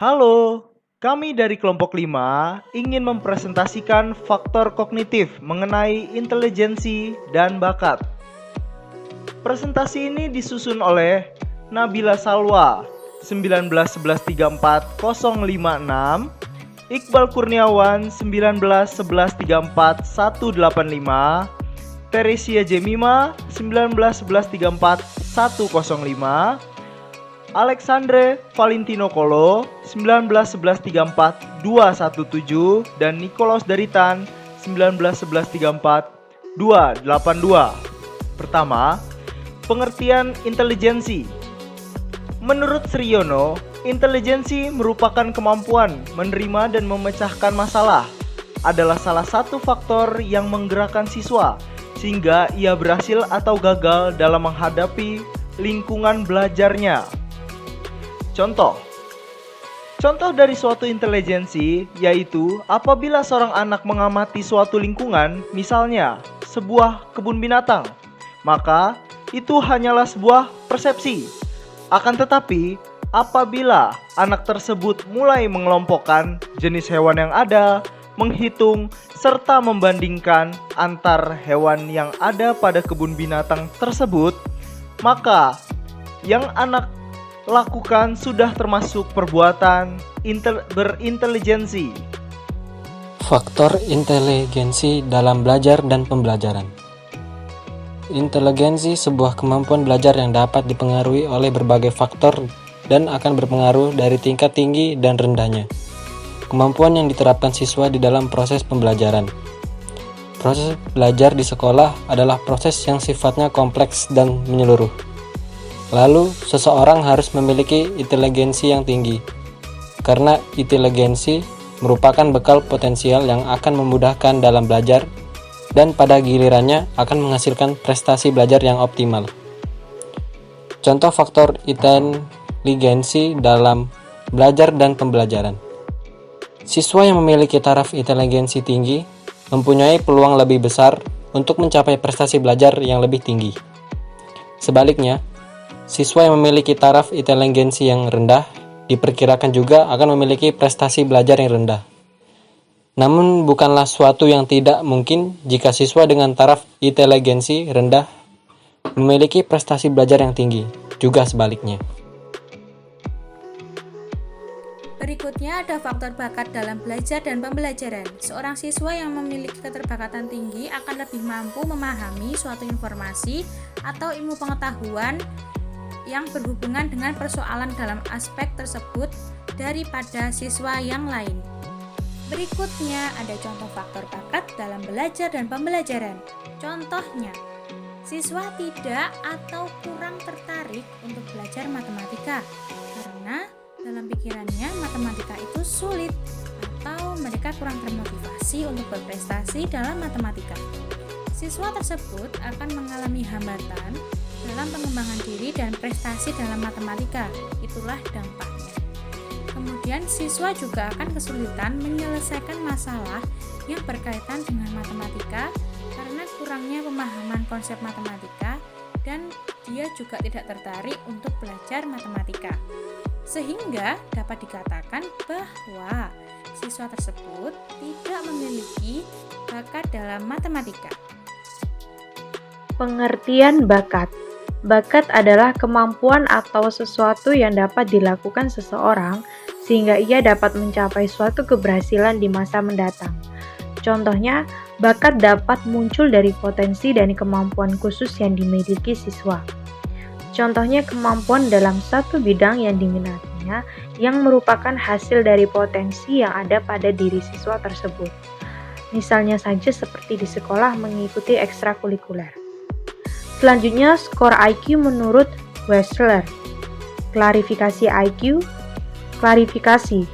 Halo, kami dari kelompok 5 ingin mempresentasikan faktor kognitif mengenai intelijensi dan bakat. Presentasi ini disusun oleh Nabila Salwa 191134056, Iqbal Kurniawan 191134185, Teresia Jemima 191134105, Alexandre Valentino Kolo 191134217 dan Nicholas Daritan 191134282. Pertama, pengertian intelijensi. Menurut Sriyono, intelijensi merupakan kemampuan menerima dan memecahkan masalah. Adalah salah satu faktor yang menggerakkan siswa sehingga ia berhasil atau gagal dalam menghadapi lingkungan belajarnya. Contoh dari suatu intelijensi yaitu apabila seorang anak mengamati suatu lingkungan, misalnya sebuah kebun binatang, maka itu hanyalah sebuah persepsi. Akan tetapi, apabila anak tersebut mulai mengelompokkan jenis hewan yang ada, menghitung, serta membandingkan antar hewan yang ada pada kebun binatang tersebut, maka yang anak lakukan sudah termasuk perbuatan berintelijensi. Faktor inteligensi dalam belajar dan pembelajaran. Inteligensi sebuah kemampuan belajar yang dapat dipengaruhi oleh berbagai faktor dan akan berpengaruh dari tingkat tinggi dan rendahnya. Kemampuan yang diterapkan siswa di dalam proses pembelajaran. Proses belajar di sekolah adalah proses yang sifatnya kompleks dan menyeluruh. Lalu, seseorang harus memiliki inteligensi yang tinggi, karena inteligensi merupakan bekal potensial yang akan memudahkan dalam belajar dan pada gilirannya akan menghasilkan prestasi belajar yang optimal. Contoh faktor inteligensi dalam belajar dan pembelajaran. Siswa yang memiliki taraf inteligensi tinggi mempunyai peluang lebih besar untuk mencapai prestasi belajar yang lebih tinggi. Sebaliknya, siswa yang memiliki taraf inteligensi yang rendah diperkirakan juga akan memiliki prestasi belajar yang rendah. Namun bukanlah suatu yang tidak mungkin jika siswa dengan taraf inteligensi rendah memiliki prestasi belajar yang tinggi, juga sebaliknya. Berikutnya ada faktor bakat dalam belajar dan pembelajaran. Seorang siswa yang memiliki keterbakatan tinggi akan lebih mampu memahami suatu informasi atau ilmu pengetahuan yang berhubungan dengan persoalan dalam aspek tersebut daripada siswa yang lain. Berikutnya ada contoh faktor bakat dalam belajar dan pembelajaran. Contohnya, siswa tidak atau kurang tertarik untuk belajar matematika karena dalam pikirannya matematika itu sulit atau mereka kurang termotivasi untuk berprestasi dalam matematika. Siswa tersebut akan mengalami hambatan dalam pengembangan diri dan prestasi dalam matematika. Itulah dampaknya. Kemudian siswa juga akan kesulitan menyelesaikan masalah yang berkaitan dengan matematika karena kurangnya pemahaman konsep matematika dan dia juga tidak tertarik untuk belajar matematika. Sehingga dapat dikatakan bahwa siswa tersebut tidak memiliki bakat dalam matematika. Pengertian bakat. Bakat adalah kemampuan atau sesuatu yang dapat dilakukan seseorang sehingga ia dapat mencapai suatu keberhasilan di masa mendatang. Contohnya, bakat dapat muncul dari potensi dan kemampuan khusus yang dimiliki siswa. Contohnya kemampuan dalam satu bidang yang diminatinya yang merupakan hasil dari potensi yang ada pada diri siswa tersebut. Misalnya saja seperti di sekolah mengikuti ekstrakurikuler. Selanjutnya, skor IQ menurut Wechsler. Klarifikasi IQ. Klarifikasi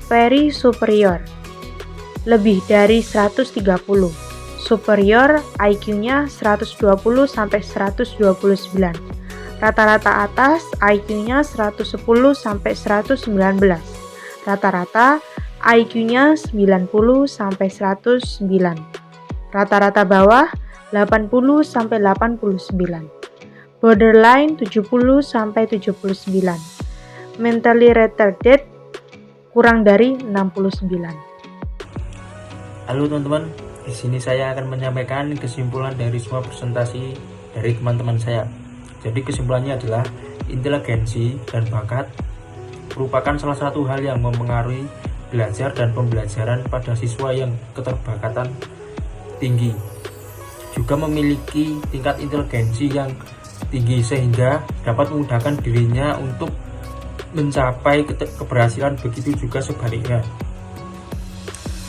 very superior. Lebih dari 130. Superior IQ-nya 120 sampai 129. Rata-rata atas IQ-nya 110 sampai 119. Rata-rata IQ-nya 90 sampai 109. Rata-rata bawah 80 sampai 89. Borderline 70 sampai 79. Mentally retarded kurang dari 69. Halo teman-teman, di sini saya akan menyampaikan kesimpulan dari semua presentasi dari teman-teman saya. Jadi kesimpulannya adalah inteligensi dan bakat merupakan salah satu hal yang mempengaruhi belajar dan pembelajaran pada siswa yang keterbakatan tinggi. Juga memiliki tingkat inteligensi yang tinggi sehingga dapat memudahkan dirinya untuk mencapai keberhasilan, begitu juga sebaliknya.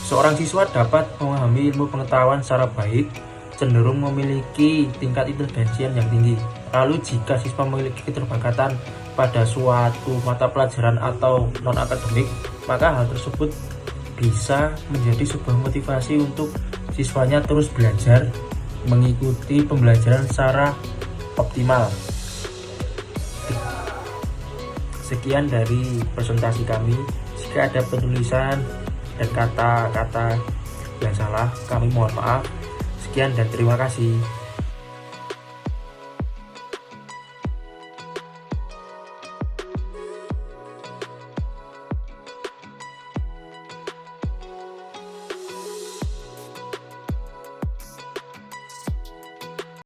Seorang siswa dapat memahami ilmu pengetahuan secara baik, cenderung memiliki tingkat inteligensi yang tinggi. Lalu jika siswa memiliki keterbakatan pada suatu mata pelajaran atau non-akademik, maka hal tersebut bisa menjadi sebuah motivasi untuk siswanya terus belajar, mengikuti pembelajaran secara optimal. Sekian dari presentasi kami. Jika ada penulisan dan kata-kata yang salah, kami mohon maaf. Sekian dan terima kasih.